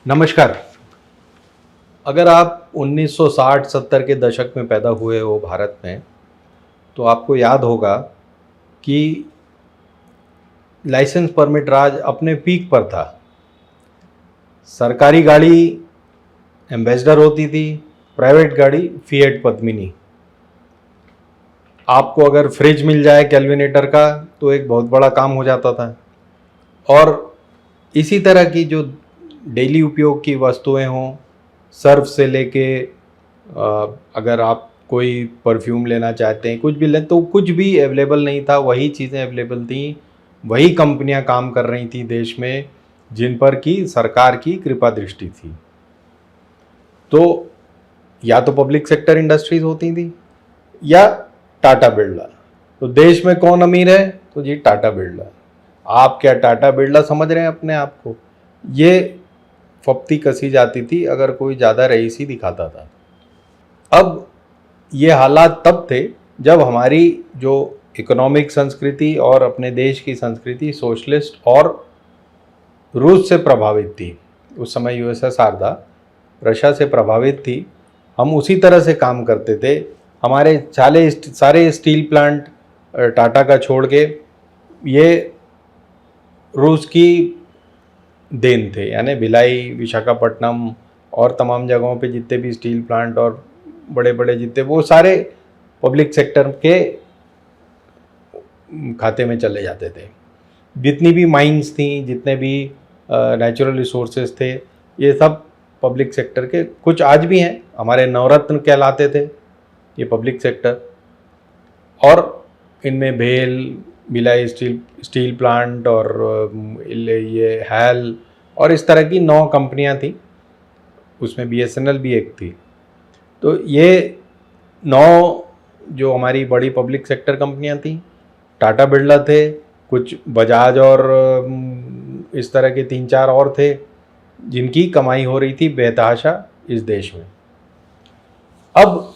नमस्कार। अगर आप 1960-70 के दशक में पैदा हुए हो भारत में, तो आपको याद होगा कि लाइसेंस परमिट राज अपने पीक पर था। सरकारी गाड़ी एम्बेसडर होती थी, प्राइवेट गाड़ी फिएट पद्मिनी। आपको अगर फ्रिज मिल जाए कैलविनेटर का तो एक बहुत बड़ा काम हो जाता था। और इसी तरह की जो डेली उपयोग की वस्तुएं हों, सर्फ से लेके अगर आप कोई परफ्यूम लेना चाहते हैं, कुछ भी लें, तो कुछ भी अवेलेबल नहीं था। वही चीज़ें अवेलेबल थी, वही कंपनियां काम कर रही थी देश में, जिन पर की सरकार की कृपा दृष्टि थी। तो या तो पब्लिक सेक्टर इंडस्ट्रीज होती थी या टाटा बिरला। तो देश में कौन अमीर है? तो जी टाटा बिरला। आप क्या टाटा बिरला समझ रहे हैं अपने आप को? ये फप्ती कसी जाती थी अगर कोई ज़्यादा रईसी दिखाता था। अब ये हालात तब थे जब हमारी जो इकोनॉमिक संस्कृति और अपने देश की संस्कृति सोशलिस्ट और रूस से प्रभावित थी। उस समय यूएसएसआर था, रशिया से प्रभावित थी। हम उसी तरह से काम करते थे। हमारे सारे स्टील प्लांट टाटा का छोड़ के ये रूस की देन थे, यानी भिलाई, विशाखापट्टनम और तमाम जगहों पे जितने भी स्टील प्लांट और बड़े बड़े जितने, वो सारे पब्लिक सेक्टर के खाते में चले जाते थे। जितनी भी माइंस थी, जितने भी नेचुरल रिसोर्सेज थे, ये सब पब्लिक सेक्टर के, कुछ आज भी हैं। हमारे नवरत्न कहलाते थे ये पब्लिक सेक्टर। और इनमें भेल, भिलाई स्टील प्लांट और ये हैल और इस तरह की 9 कंपनियां थी। उसमें बीएसएनएल भी एक थी। तो ये 9 जो हमारी बड़ी पब्लिक सेक्टर कंपनियां थी, टाटा बिरला थे, कुछ बजाज और इस तरह के 3-4 और थे जिनकी कमाई हो रही थी बेतहाशा इस देश में। अब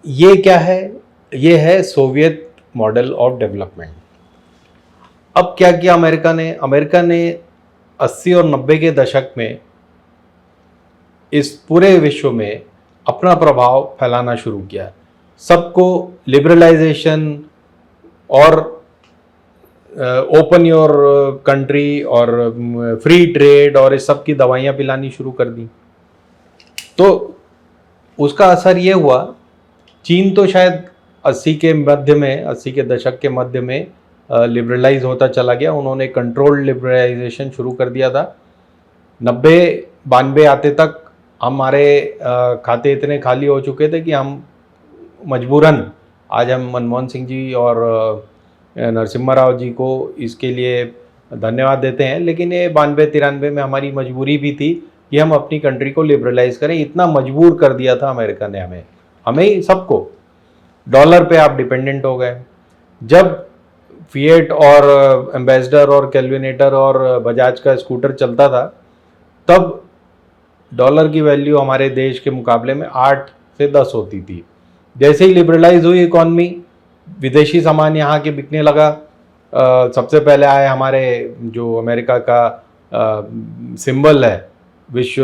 ये क्या है? ये है सोवियत मॉडल ऑफ डेवलपमेंट। अब क्या किया अमेरिका ने? अमेरिका ने 80 और 90 के दशक में इस पूरे विश्व में अपना प्रभाव फैलाना शुरू किया। सबको लिबरलाइजेशन और ओपन योर कंट्री और फ्री ट्रेड और इस सब की दवाइयाँ पिलानी शुरू कर दी। तो उसका असर ये हुआ, चीन तो शायद 80 के दशक के मध्य में लिबरलाइज होता चला गया। उन्होंने कंट्रोल्ड लिबरलाइजेशन शुरू कर दिया था। 90-92 आते तक हमारे खाते इतने खाली हो चुके थे कि हम मजबूरन, आज हम मनमोहन सिंह जी और नरसिम्हा राव जी को इसके लिए धन्यवाद देते हैं, लेकिन ये 92-93 में हमारी मजबूरी भी थी कि हम अपनी कंट्री को लिबरलाइज करें। इतना मजबूर कर दिया था अमेरिका ने हमें सबको। डॉलर पे आप डिपेंडेंट हो गए। जब फिएट और एम्बेसडर और कैलविनेटर और बजाज का स्कूटर चलता था, तब डॉलर की वैल्यू हमारे देश के मुकाबले में 8 से 10 होती थी। जैसे ही लिबरलाइज हुई इकॉनमी, विदेशी सामान यहाँ के बिकने लगा। सबसे पहले आए हमारे जो अमेरिका का सिंबल है, विश्व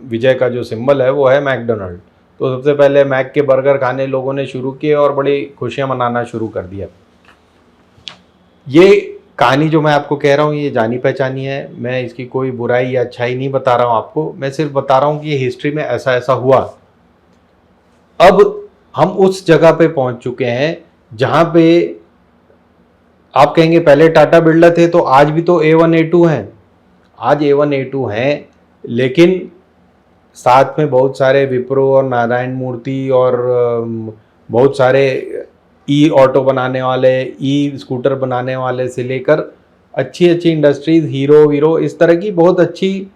विजय का जो सिंबल है वो है मैकडोनल्ड। तो सबसे पहले मैक के बर्गर खाने लोगों ने शुरू किए और बड़ी खुशियां मनाना शुरू कर दिया। ये कहानी जो मैं आपको कह रहा हूँ ये जानी पहचानी है। मैं इसकी कोई बुराई या अच्छाई नहीं बता रहा हूँ आपको, मैं सिर्फ बता रहा हूँ कि ये हिस्ट्री में ऐसा ऐसा हुआ। अब हम उस जगह पे पहुंच चुके हैं जहां पे आप कहेंगे पहले टाटा बिरला थे, तो आज भी तो A1 A2 हैं। आज A1 A2 हैं, लेकिन साथ में बहुत सारे विप्रो और नारायण मूर्ति और बहुत सारे ई ऑटो बनाने वाले, ई स्कूटर बनाने वाले से लेकर अच्छी अच्छी इंडस्ट्रीज, हीरो वीरो, इस तरह की बहुत अच्छी,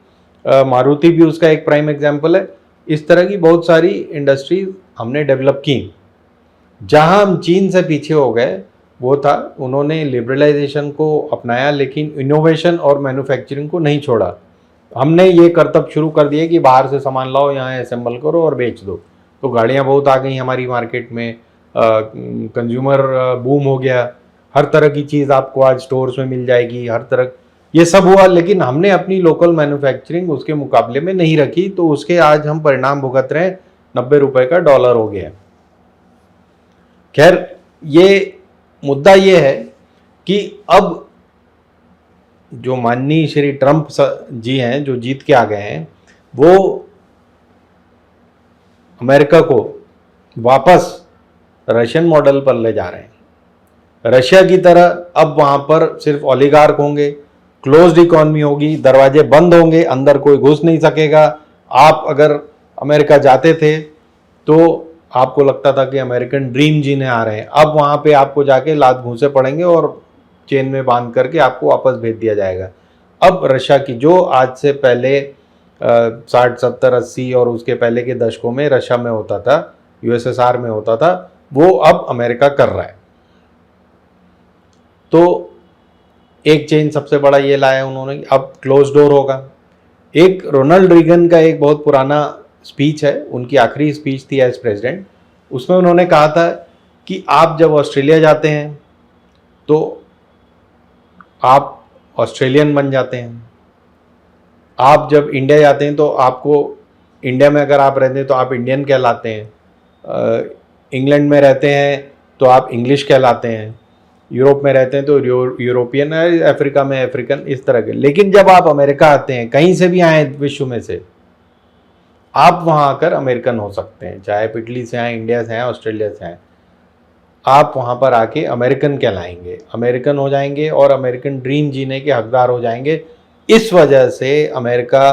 मारुति भी उसका एक प्राइम एग्जांपल है। इस तरह की बहुत सारी इंडस्ट्रीज हमने डेवलप की। जहां हम चीन से पीछे हो गए वो था, उन्होंने लिबरलाइजेशन को अपनाया लेकिन इनोवेशन और मैन्युफैक्चरिंग को नहीं छोड़ा। हमने ये करतब शुरू कर दिए कि बाहर से सामान लाओ, यहाँ असेंबल करो और बेच दो। तो गाड़ियाँ बहुत आ गई हमारी मार्केट में, कंज्यूमर बूम हो गया। हर तरह की चीज़ आपको आज स्टोर्स में मिल जाएगी। हर तरह ये सब हुआ, लेकिन हमने अपनी लोकल मैन्युफैक्चरिंग उसके मुकाबले में नहीं रखी, तो उसके आज हम परिणाम भुगत रहे हैं। 90 रुपए का डॉलर हो गया। खैर, ये मुद्दा ये है कि अब जो माननीय श्री ट्रंप जी हैं, जो जीत के आ गए हैं, वो अमेरिका को वापस रशियन मॉडल पर ले जा रहे हैं। रशिया की तरह अब वहां पर सिर्फ ओलिगार्क होंगे, क्लोज्ड इकोनॉमी होगी, दरवाजे बंद होंगे, अंदर कोई घुस नहीं सकेगा। आप अगर अमेरिका जाते थे तो आपको लगता था कि अमेरिकन ड्रीम जीने आ रहे हैं, अब वहां पे आपको जाके लात घूंसे पड़ेंगे और चेन में बांध करके आपको वापस भेज दिया जाएगा। अब रशिया की जो आज से पहले 60, 70, 80 और उसके पहले के दशकों में रशिया में होता था, यूएसएसआर में होता था, वो अब अमेरिका कर रहा है। तो एक चेंज सबसे बड़ा ये लाया उन्होंने, अब क्लोज डोर होगा। एक रोनाल्ड रीगन का एक बहुत पुराना स्पीच है, उनकी आखिरी स्पीच थी एज प्रेसिडेंट, उसमें उन्होंने कहा था कि आप जब ऑस्ट्रेलिया जाते हैं तो आप ऑस्ट्रेलियन बन जाते हैं, आप जब इंडिया जाते हैं तो आपको इंडिया में अगर आप रहते हैं तो आप इंडियन कहलाते हैं, इंग्लैंड में रहते हैं तो आप इंग्लिश कहलाते हैं, यूरोप में रहते हैं तो यूरोपियन, अफ्रीका में अफ्रीकन, इस तरह के। लेकिन जब आप अमेरिका आते हैं, कहीं से भी आए विश्व में से, आप वहाँ आकर अमेरिकन हो सकते हैं, चाहे आप इटली से आए, इंडिया से आए, ऑस्ट्रेलिया से आए, आप वहाँ पर आके अमेरिकन कहलाएंगे, अमेरिकन हो जाएंगे और अमेरिकन ड्रीम जीने के हकदार हो जाएंगे। इस वजह से अमेरिका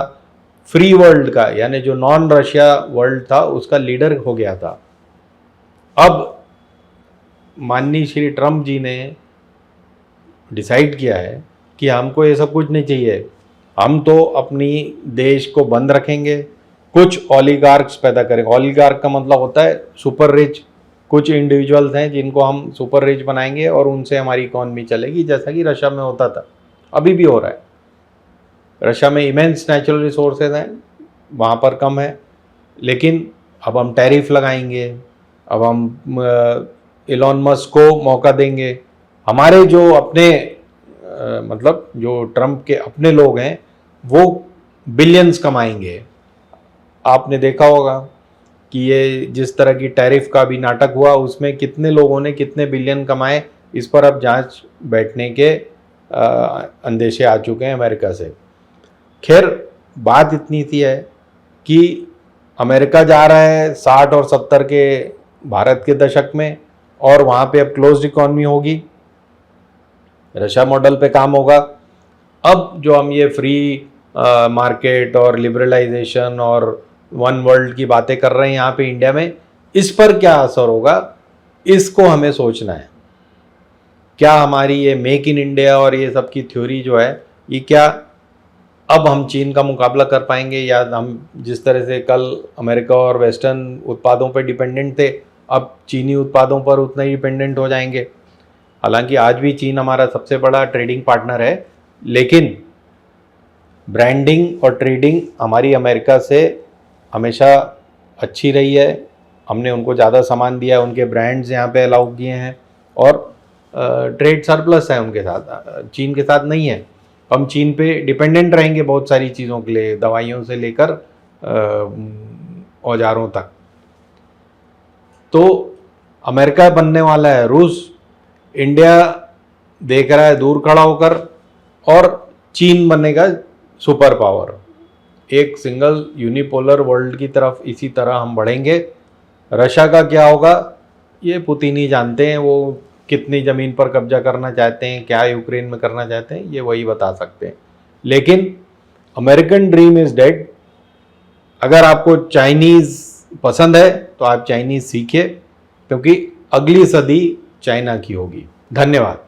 फ्री वर्ल्ड का, यानी जो नॉन रशिया वर्ल्ड था, उसका लीडर हो गया था। अब माननीय श्री ट्रंप जी ने डिसाइड किया है कि हमको ये सब कुछ नहीं चाहिए, हम तो अपनी देश को बंद रखेंगे, कुछ ओलिगार्क्स पैदा करेंगे। ओलिगार्क का मतलब होता है सुपर रिच, कुछ इंडिविजुअल्स हैं जिनको हम सुपर रिच बनाएंगे और उनसे हमारी इकॉनमी चलेगी, जैसा कि रशिया में होता था, अभी भी हो रहा है। रशिया में इमेंस नेचुरल रिसोर्सेज हैं, वहाँ पर कम है, लेकिन अब हम टैरिफ लगाएंगे, अब हम इलॉन मस्क को मौका देंगे। हमारे जो अपने मतलब जो ट्रंप के अपने लोग हैं वो बिलियंस कमाएंगे। आपने देखा होगा कि ये जिस तरह की टैरिफ का भी नाटक हुआ, उसमें कितने लोगों ने कितने बिलियन कमाए, इस पर अब जांच बैठने के अंदेशे आ चुके हैं अमेरिका से। खैर, बात इतनी सी है कि अमेरिका जा रहा है 60 और 70 के भारत के दशक में, और वहाँ पे अब क्लोज्ड इकॉनमी होगी, रशिया मॉडल पे काम होगा। अब जो हम ये फ्री मार्केट और लिबरलाइजेशन और वन वर्ल्ड की बातें कर रहे हैं यहाँ पे इंडिया में, इस पर क्या असर होगा, इसको हमें सोचना है। क्या हमारी ये मेक इन इंडिया और ये सब की थ्योरी जो है, ये क्या अब हम चीन का मुकाबला कर पाएंगे, या हम जिस तरह से कल अमेरिका और वेस्टर्न उत्पादों पर डिपेंडेंट थे, अब चीनी उत्पादों पर उतना ही डिपेंडेंट हो जाएंगे। हालांकि आज भी चीन हमारा सबसे बड़ा ट्रेडिंग पार्टनर है, लेकिन ब्रांडिंग और ट्रेडिंग हमारी अमेरिका से हमेशा अच्छी रही है। हमने उनको ज़्यादा सामान दिया है, उनके ब्रांड्स यहाँ पे अलाउ किए हैं, और ट्रेड सरप्लस है उनके साथ, चीन के साथ नहीं है। हम चीन पे डिपेंडेंट रहेंगे बहुत सारी चीज़ों के लिए, दवाइयों से लेकर औजारों तक। तो अमेरिका बनने वाला है रूस, इंडिया देख रहा है दूर खड़ा होकर, और चीन बनेगा सुपर पावर। एक सिंगल यूनिपोलर वर्ल्ड की तरफ इसी तरह हम बढ़ेंगे। रशिया का क्या होगा ये पुतिन ही जानते हैं, वो कितनी ज़मीन पर कब्जा करना चाहते हैं, क्या यूक्रेन में करना चाहते हैं, ये वही बता सकते हैं। लेकिन अमेरिकन ड्रीम इज़ डेड। अगर आपको चाइनीज़ पसंद है तो आप चाइनीज़ सीखिए, क्योंकि अगली सदी चाइना की होगी। धन्यवाद।